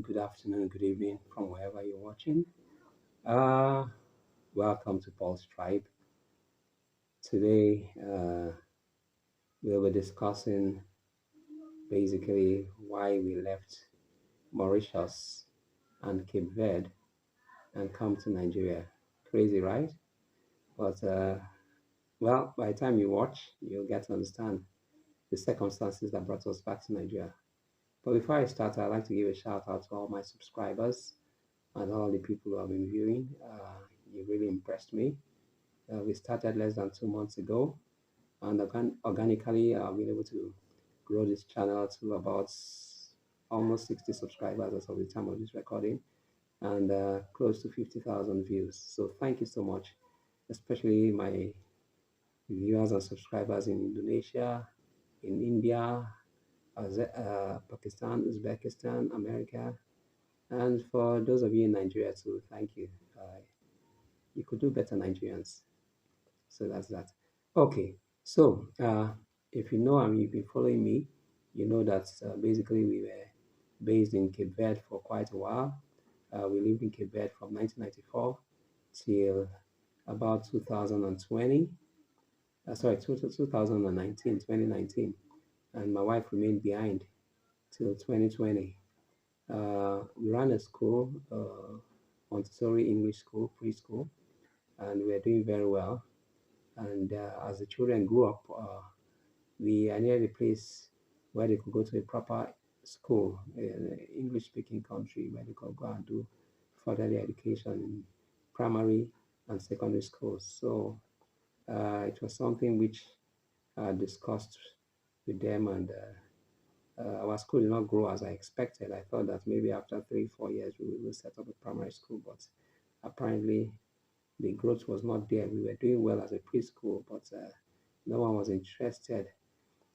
morning, good afternoon, good evening from wherever you're watching. Uh, Welcome to Paul's Tribe. Today, we'll be discussing basically why we left Mauritius and Cape Verde and come to Nigeria. Crazy, right? But, by the time you watch, you'll get to understand the circumstances that brought us back to Nigeria. But before I start, I'd like to give a shout out to all my subscribers and all the people who have been viewing. You really impressed me. We started less than 2 months ago, and organically, I've been able to grow this channel to about almost 60 subscribers as of the time of this recording, and close to 50,000 views. So thank you so much, especially my viewers and subscribers in Indonesia, in India, Pakistan, Uzbekistan, America, and for those of you in Nigeria too, thank you. You could do better, Nigerians. So that's that. Okay, so if you know and you've been following me, you know that basically we were based in Cape Verde for quite a while. We lived in Cape Verde from 1994 till about 2020. Sorry, 2019, 2019. And my wife remained behind till 2020. We ran a school, Montessori English school, preschool, and we were doing very well. And as the children grew up, we are near the place where they could go to a proper school, an English-speaking country, where they could go and do further their education in primary and secondary schools. So it was something which I discussed with them, and our school did not grow as I expected. I thought that maybe after 3-4 years we will set up a primary school, but apparently the growth was not there. We were doing well as a preschool, but no one was interested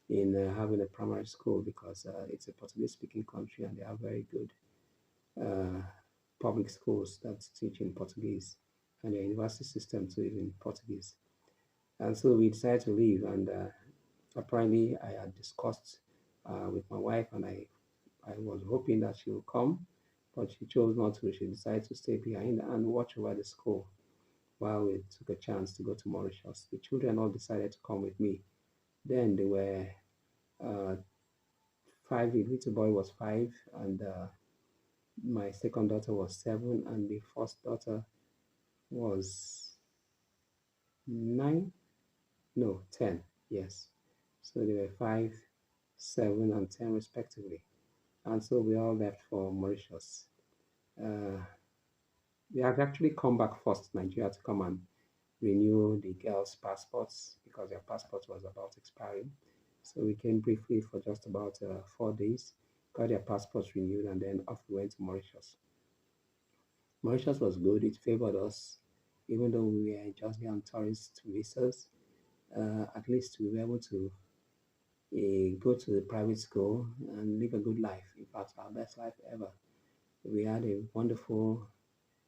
in having a primary school because it's a Portuguese speaking country and they have very good uh, public schools that teach in Portuguese, and the university system too is in Portuguese. And so we decided to leave, and apparently I had discussed with my wife, and I was hoping that she would come, but she chose not to. She decided to stay behind and watch over the school while we took a chance to go to Mauritius. The children all decided to come with me. Then they were uh, five. The little boy was 5, and my second daughter was 7, and the first daughter was 9. No, 10. Yes. So they were 5, 7, and 10 respectively. And so we all left for Mauritius. Uh, we had actually come back first to Nigeria to come and renew the girls' passports because their passport was about expiring. So we came briefly for just about 4 days, got their passports renewed, and then off we went to Mauritius. Mauritius was good, it favored us, even though we were just there on tourist visas. At least we were able to go to the private school and live a good life. In fact, our best life ever. We had a wonderful,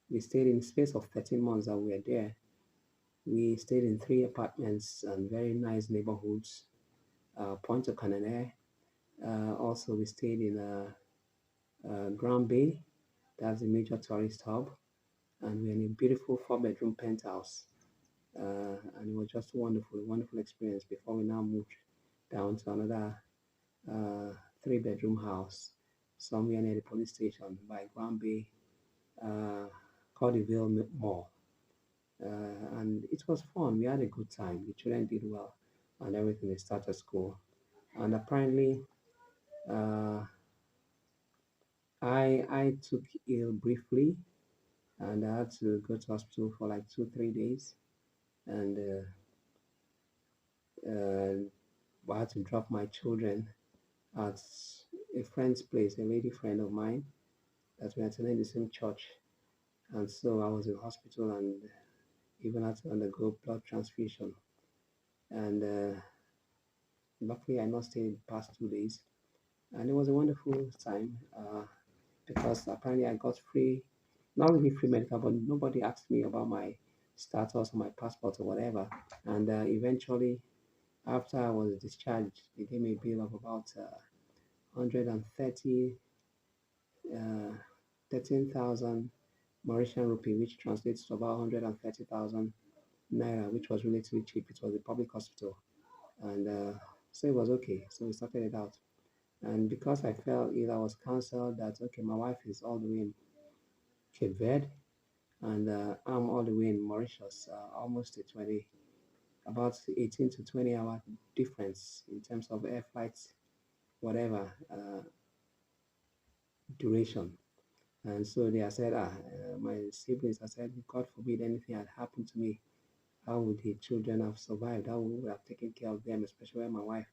we stayed in the space of 13 months that we were there. We stayed in 3 apartments and very nice neighborhoods. Point of Canada. Also, we stayed in Grand Bay, that's a major tourist hub, and we're in a beautiful 4-bedroom penthouse. And it was just wonderful, wonderful experience before we now moved down to another 3-bedroom house somewhere near the police station by Grand Bay, called the Ville Mall. And it was fun. We had a good time. The children did well, and everything. They started school, and apparently, uh, I took ill briefly, and I had to go to hospital for like 2-3 days, and I had to drop my children at a friend's place, a lady friend of mine that we attended the same church, and so I was in hospital and even had to undergo blood transfusion, and luckily I not stayed the past 2 days, and it was a wonderful time because apparently I got free, not really free medical, but nobody asked me about my status or my passport or whatever. And eventually, after I was discharged, they gave me a bill of about 130 13,000 Mauritian rupee, which translates to about 130,000 naira, which was relatively cheap. It was a public hospital, and so it was okay. So we started it out. And because I felt ill, I was counseled that okay, my wife is all the way in Cape Verde, and I'm all the way in Mauritius, almost a 20, about 18 to 20 hour difference in terms of air flights, whatever duration. And so they said, my siblings, I said, God forbid anything had happened to me. How would the children have survived? How would we have taken care of them, especially when my wife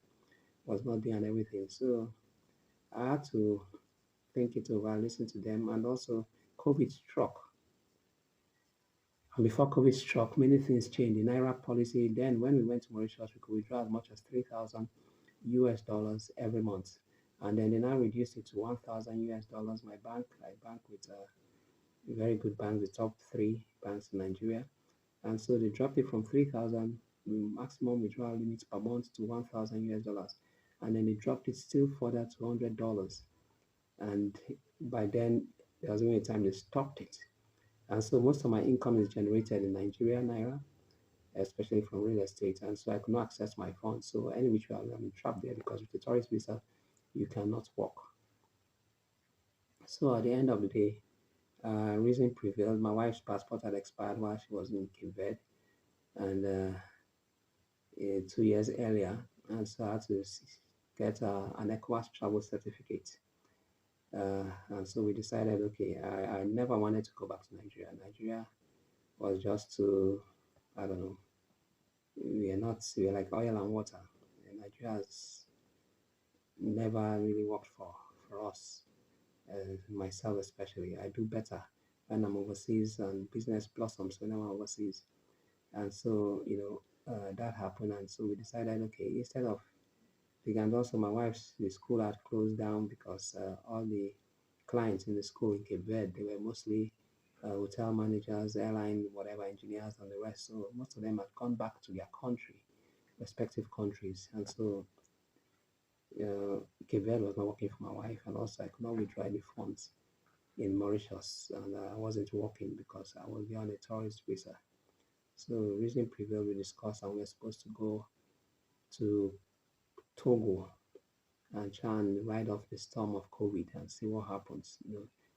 was not there and everything? So I had to think it over, listen to them, and also COVID struck. And before COVID struck, many things changed. The Naira policy, then when we went to Mauritius, we could withdraw as much as 3,000 US dollars every month. And then they now reduced it to 1,000 US dollars. My bank, I bank with a very good bank, the top three banks in Nigeria. And so they dropped it from 3,000 maximum withdrawal limit per month to 1,000 US dollars. And then they dropped it still further to $100. And by then, there was even a time they stopped it. And so most of my income is generated in Nigeria Naira, especially from real estate. And so I could not access my funds. So any which way I'm trapped there because with the tourist visa, you cannot walk. So at the end of the day, reason prevailed. My wife's passport had expired while she was in Cape Verde, and 2 years earlier, and so I had to get an ECOWAS travel certificate. And so we decided, okay, I never wanted to go back to Nigeria. Nigeria was just too, I don't know, we are like oil and water. And Nigeria has never really worked for us, myself especially. I do better when I'm overseas, and business blossoms when I'm overseas. And so, that happened. And so we decided, okay, instead of, and also my wife's the school had closed down because all the clients in the school in Cape Verde, they were mostly hotel managers, airline, whatever, engineers, and the rest. So most of them had gone back to their country, respective countries. And so Cape Verde was not working for my wife, and also I could not withdraw any funds in Mauritius, and I wasn't working because I was there on a tourist visa. So reason prevailed, we discussed, and we were supposed to go to Togo and try and ride off the storm of COVID and see what happens.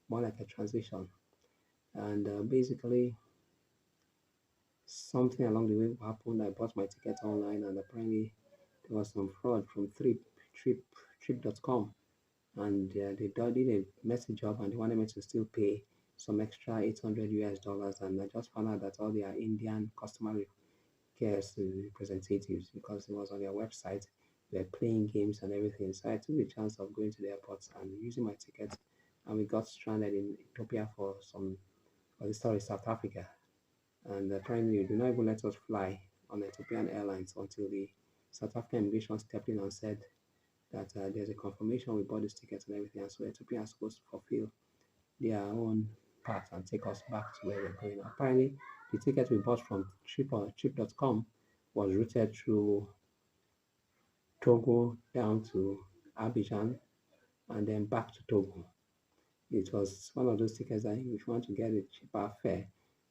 More like a transition. And basically, something along the way happened. I bought my ticket online, and apparently there was some fraud from trip.com, and they did a message job, and they wanted me to still pay some extra 800 US dollars. And I just found out that all their Indian customer care representatives, because it was on their website, were playing games and everything. So I took the chance of going to the airport and using my ticket, and we got stranded in Ethiopia for the story, South Africa. And apparently, they did not even let us fly on Ethiopian Airlines until the South African immigration stepped in and said that there's a confirmation we bought this ticket and everything. And so Ethiopia is supposed to fulfill their own part and take us back to where we're going. Apparently, the ticket we bought from trip.com was routed through Togo down to Abidjan and then back to Togo. It was one of those tickets that if you want to get a cheaper fare,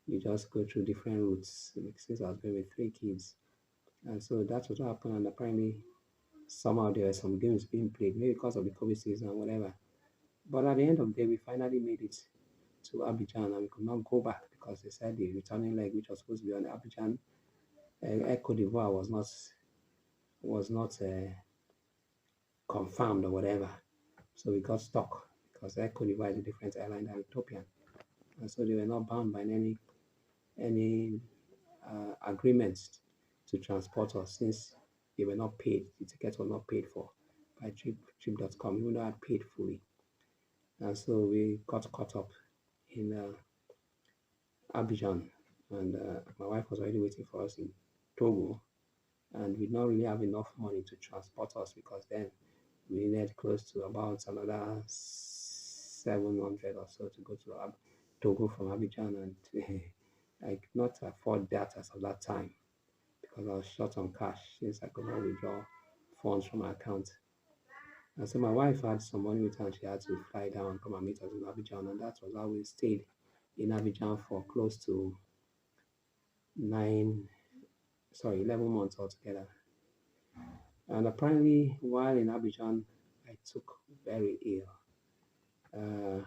you just go through different routes. Since I was going with 3 kids, and so that's what happened. And apparently, somehow there were some games being played, maybe because of the COVID season or whatever. But at the end of the day, we finally made it to Abidjan, and we could not go back because they said the returning leg, which was supposed to be on Abidjan, Air Cote d'Ivoire, was not confirmed or whatever. So we got stuck because Air Cote d'Ivoire is a different airline than Ethiopian, and so they were not bound by any agreements to transport us since they were not paid. The tickets were not paid for by trip.com, even though I had paid fully. And so we got caught up in Abidjan, and my wife was already waiting for us in Togo, and we did not really have enough money to transport us because then we needed close to about another 700 or so to go to Togo from Abidjan, and I could not afford that as of that time because I was short on cash since I could not withdraw funds from my account. And so my wife had some money with her and she had to fly down and come and meet us in Abidjan. And that was how we stayed in Abidjan for close to 11 months altogether. And apparently, while in Abidjan, I took very ill. Uh,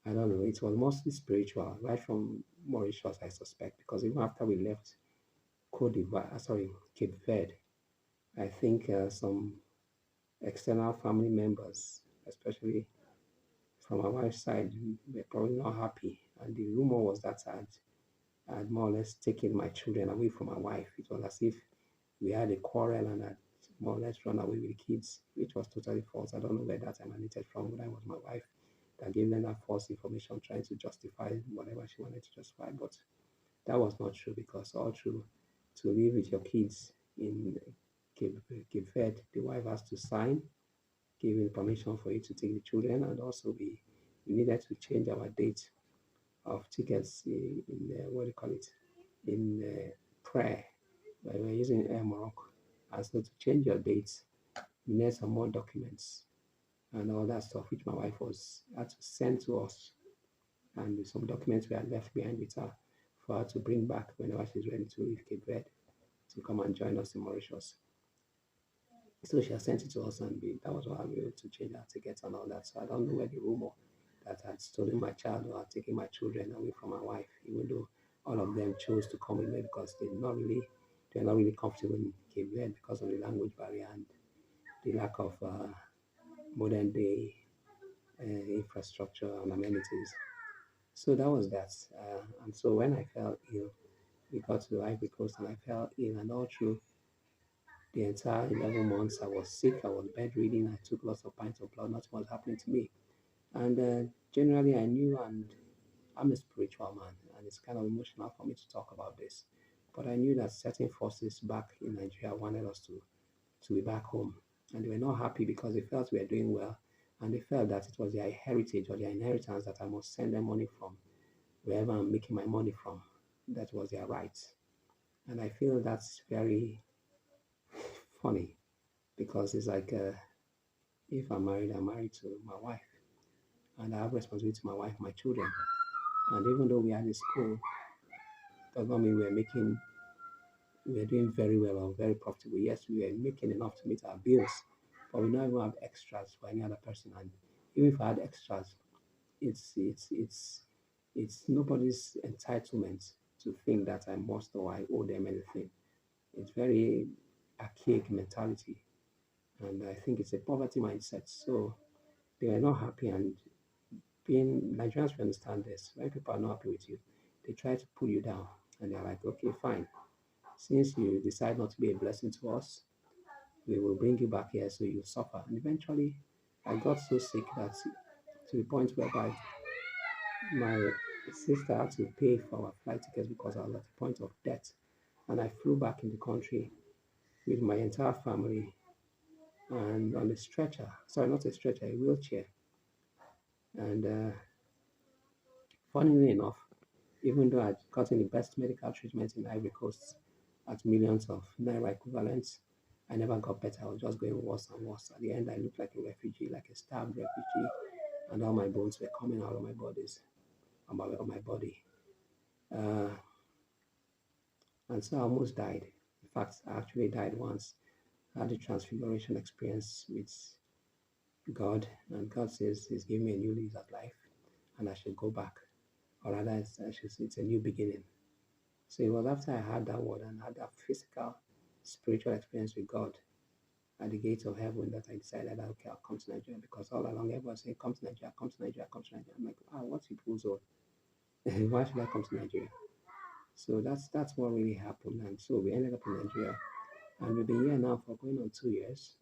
I don't know, it was mostly spiritual, right from Mauritius, I suspect, because even after we left Cape Verde, I think some external family members, especially from my wife's side, were probably not happy. And the rumor was that I had more or less taken my children away from my wife. It was as if we had a quarrel and had more or less run away with the kids, which was totally false. I don't know where that emanated from, whether it was my wife that gave them that false information, trying to justify whatever she wanted to justify. But that was not true because all through to live with your kids in Cape, Cape Verde, the wife has to sign giving permission for you to take the children, and also we needed to change our date of tickets in what do you call it, in prayer. We were using Air Morocco. And so to change your dates, you need some more documents and all that stuff, which my wife was had to send to us, and some documents we had left behind with her for her to bring back whenever she's ready to leave Cape Verde to come and join us in Mauritius. So she has sent it to us, and that was why we were able to change our tickets and all that. So I don't know where the rumor that I had stolen my child or had taken my children away from my wife, even though all of them chose to come with me because they're not really comfortable in Cape Verde because of the language barrier and the lack of modern day infrastructure and amenities. So that was that. And so when I fell ill, we got to the Ivory Coast and I fell ill, and all through the entire 11 months I was sick, I was bedridden, I took lots of pints of blood, nothing was happening to me. And generally, I knew, and I'm a spiritual man, and it's kind of emotional for me to talk about this. But I knew that certain forces back in Nigeria wanted us to be back home. And they were not happy because they felt we were doing well. And they felt that it was their heritage or their inheritance that I must send them money from wherever I'm making my money from. That was their right. And I feel that's very funny because it's like if I'm married, I'm married to my wife. And I have responsibility to my wife, my children. And even though we are in school, does not mean we are doing very well or very profitable. Yes, we are making enough to meet our bills, but we don't even have extras for any other person. And even if I had extras, it's nobody's entitlement to think that I must or I owe them anything. It's very archaic mentality, and I think it's a poverty mindset. So they are not happy, and being Nigerians, we understand this. When people are not happy with you, they try to pull you down, and they're like, okay, fine. Since you decide not to be a blessing to us, we will bring you back here so you suffer. And eventually, I got so sick that to the point whereby my sister had to pay for our flight tickets because I was at the point of death. And I flew back in the country with my entire family and on a stretcher. Sorry, not a stretcher, a wheelchair. And funnily enough, even though I'd gotten the best medical treatment in Ivory Coast at millions of naira equivalents, I never got better. I was just going worse and worse. At the end, I looked like a refugee, like a starved refugee, and all my bones were coming out of my bodies, on my body. Uh, and so I almost died. In fact, I actually died once. I had a transfiguration experience with God, and God says He's giving me a new lease of life, and I should go back, or rather, it's a new beginning. So it was after I had that word and had that physical, spiritual experience with God at the gates of heaven that I decided that okay, I'll come to Nigeria because all along everyone was saying, come to Nigeria, come to Nigeria, come to Nigeria. I'm like, what's it goes on? Why should I come to Nigeria? So that's what really happened. And so we ended up in Nigeria. And we've been here now for going on 2 years.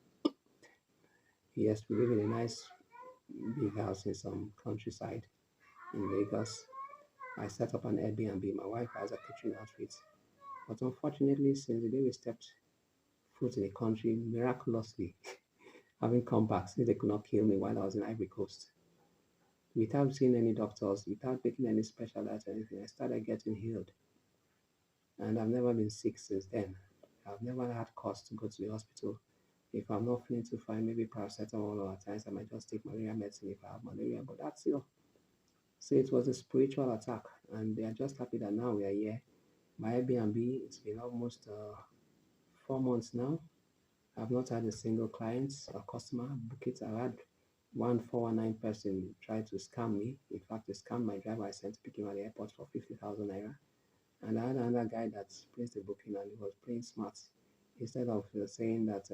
Yes, we live in a nice big house in some countryside in Lagos. I set up an Airbnb. My wife has a catering outfit. But unfortunately, since the day we stepped foot in the country, miraculously, having come back since they could not kill me while I was in Ivory Coast, without seeing any doctors, without taking any special diet or anything, I started getting healed. And I've never been sick since then. I've never had cause to go to the hospital. If I'm not feeling too fine, maybe paracetamol, or at times I might just take malaria medicine if I have malaria, but that's it. So it was a spiritual attack, and they are just happy that now we are here. My Airbnb, it's been almost 4 months now. I've not had a single client or customer book it. I've had one 419 person try to scam me. In fact, they scammed my driver I sent to pick him at the airport for 50,000 naira. And I had another guy that placed the booking and he was playing smart. Instead of saying that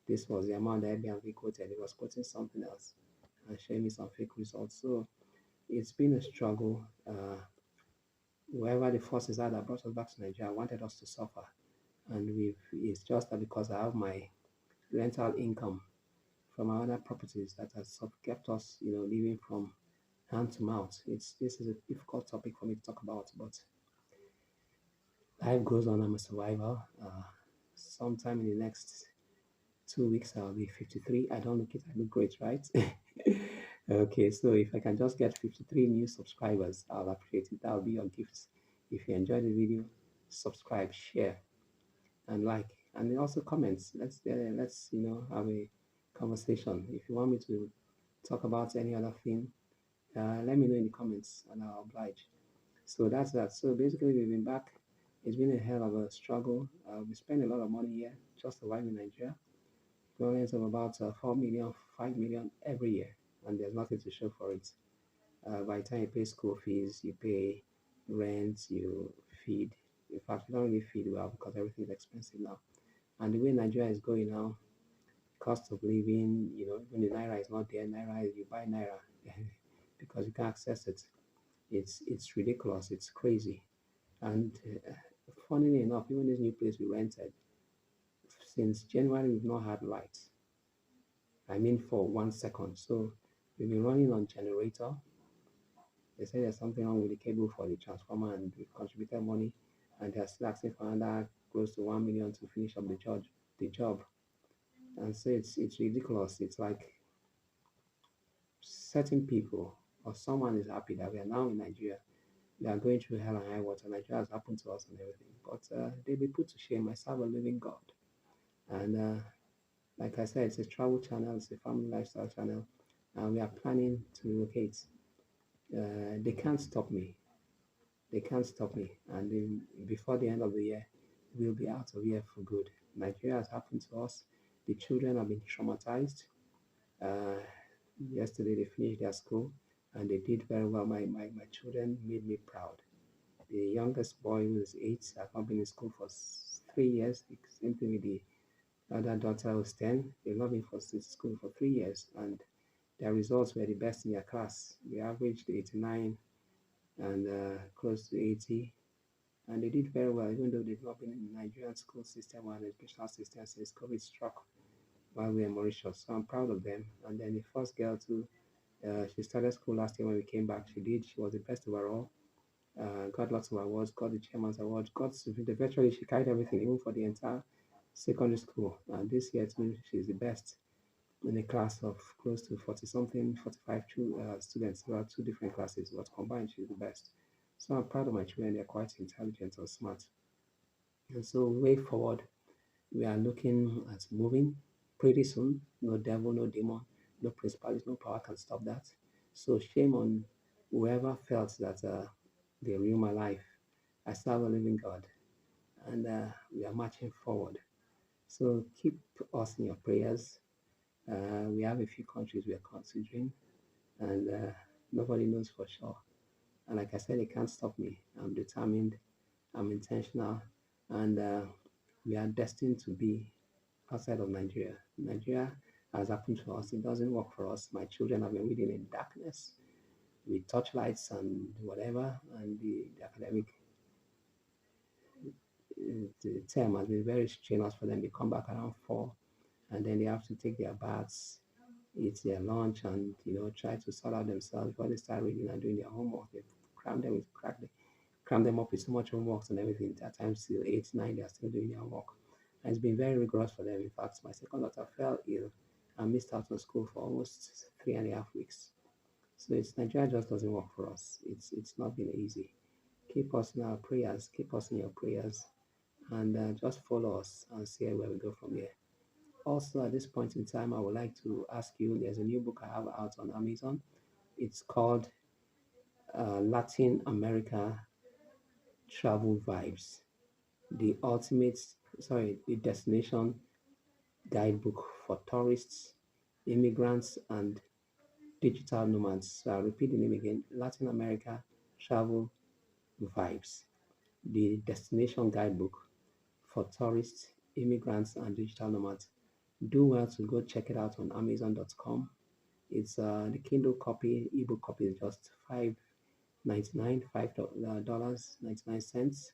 this was the amount the Airbnb quoted, he was quoting something else and showing me some fake results. So it's been a struggle. Whoever the forces are that brought us back to Nigeria wanted us to suffer. And it's just that because I have my rental income from our other properties that has sort of kept us, living from hand to mouth. This is a difficult topic for me to talk about, but life goes on. I'm a survivor. Sometime in the next 2 weeks, I'll be 53. I don't look it. I look great, right? Okay, so if I can just get 53 new subscribers, I'll appreciate it. That'll be your gift. If you enjoyed the video, subscribe, share, and like, and then also comments. Let's have a conversation. If you want me to talk about any other thing, let me know in the comments, and I'll oblige. So that's that. So basically, we've been back. It's been a hell of a struggle. We spend a lot of money here just to survive in Nigeria. Equivalent of about 4 million, 5 million every year, and there's nothing to show for it. By the time you pay school fees, you pay rent, you feed. In fact, we don't really feed well because everything is expensive now. And the way Nigeria is going now, cost of living, even the naira is not there. Naira, you buy naira because you can access it. It's ridiculous. It's crazy. And funnily enough, even this new place we rented, since January we've not had light. I mean, for 1 second. So we've been running on generator. They say there's something wrong with the cable for the transformer, and we've contributed money, and they're still asking for another close to 1 million to finish up the job. And so it's ridiculous. It's like certain people or someone is happy that we are now in Nigeria. They are going through hell and high water. Nigeria has happened to us and everything, but they'll be put to shame. I serve a living God, and like I said, it's a travel channel, it's a family lifestyle channel, and we are planning to relocate. They can't stop me. They can't stop me. And before the end of the year, we'll be out of here for good. Nigeria has happened to us. The children have been traumatized. Uh, Yesterday, they finished their school and they did very well. My children made me proud. The youngest boy, who is 8, has not been in school for 3 years. The same thing with the other daughter, who's 10. They've not been for school for 3 years, and their results were the best in their class. They averaged 89 and close to 80, and they did very well, even though they've not been in the Nigerian school system or an educational system since COVID struck while we were in Mauritius. So I'm proud of them. And then the first girl too, she started school last year when we came back. She was the best overall. Got lots of awards, got the chairman's award, virtually she carried everything, even for the entire secondary school. And this year too, she's the best in a class of close to 40 something, 45 students. There are two different classes, but combined, she's the best. So I'm proud of my children. They're quite intelligent or smart. And so, way forward, we are looking at moving pretty soon. No devil, no demon, no principalities, no power can stop that. So, shame on whoever felt that they ruined my life. I serve a living God, and we are marching forward. So, keep us in your prayers. We have a few countries we are considering, and nobody knows for sure. And like I said, it can't stop me. I'm determined, I'm intentional, and we are destined to be outside of Nigeria. Nigeria has happened to us, it doesn't work for us. My children have been reading in darkness with torchlights and whatever, and the academic the term has been very strenuous for them. They come back around 4, and then they have to take their baths, eat their lunch, and try to sort out themselves before they start reading and doing their homework. They cram them up with so much homework and everything. At times till 8, 9, they are still doing their homework. And it's been very rigorous for them. In fact, my second daughter fell ill and missed out on school for almost 3.5 weeks. So Nigeria just doesn't work for us. It's not been easy. Keep us in our prayers. Keep us in your prayers, and just follow us and see where we go from here. also at this point in time, I would like to ask you, there's a new book I have out on Amazon. It's called Latin America Travel Vibes, the ultimate, sorry, the destination guidebook for tourists, immigrants, and digital nomads. So I'll repeat the name again: Latin America Travel Vibes, the destination guidebook for tourists, immigrants, and digital nomads. Do well to go check it out on Amazon.com. It's the Kindle copy, ebook copy is just $5.99, $5.99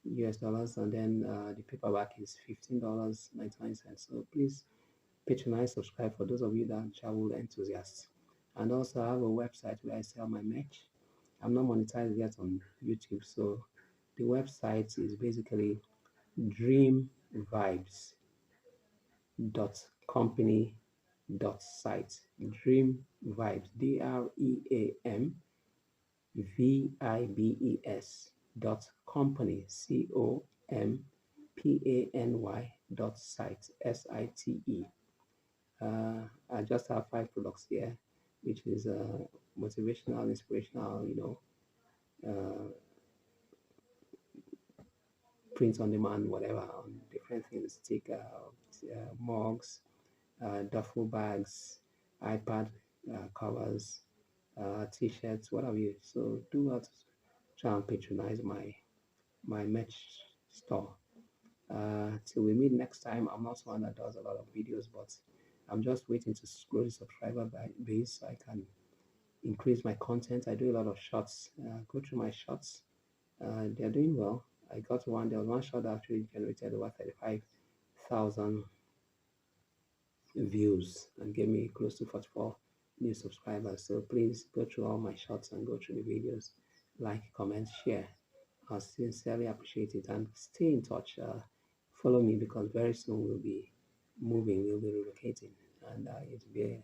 US dollars, and then the paperback is $15.99. So please patronize, subscribe for those of you that are travel enthusiasts. And also, I have a website where I sell my merch. I'm not monetized yet on YouTube, so the website is basically dreamvibes.company.site. Dream Vibes, DREAMVIBES company, COMPANY.site, I just have 5 products here, which is motivational, inspirational, print on demand, whatever, on different things, take mugs, duffel bags, iPad covers, t-shirts, what have you. So do not try and patronize my merch store. Till we meet next time. I'm not someone that does a lot of videos, but I'm just waiting to grow the subscriber base so I can increase my content. I do a lot of shots. Go through my shots. They're doing well. I got one. There was one shot that actually generated over 35,000 views and gave me close to 44 new subscribers. So please go through all my shots and go through the videos, like, comment, share. I sincerely appreciate it, and stay in touch. Follow me, because very soon we'll be moving, we'll be relocating, and it'll be a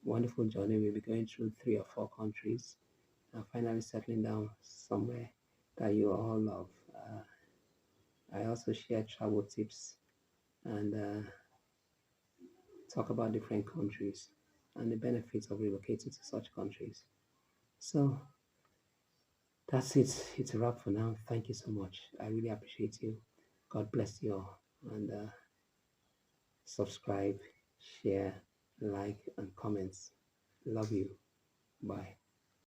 wonderful journey. We'll be going through 3 or 4 countries and finally settling down somewhere that you all love. I also share travel tips and talk about different countries and the benefits of relocating to such countries. So that's it. It's a wrap for now. Thank you so much. I really appreciate you. God bless you all. And subscribe, share, like, and comments. Love you. Bye.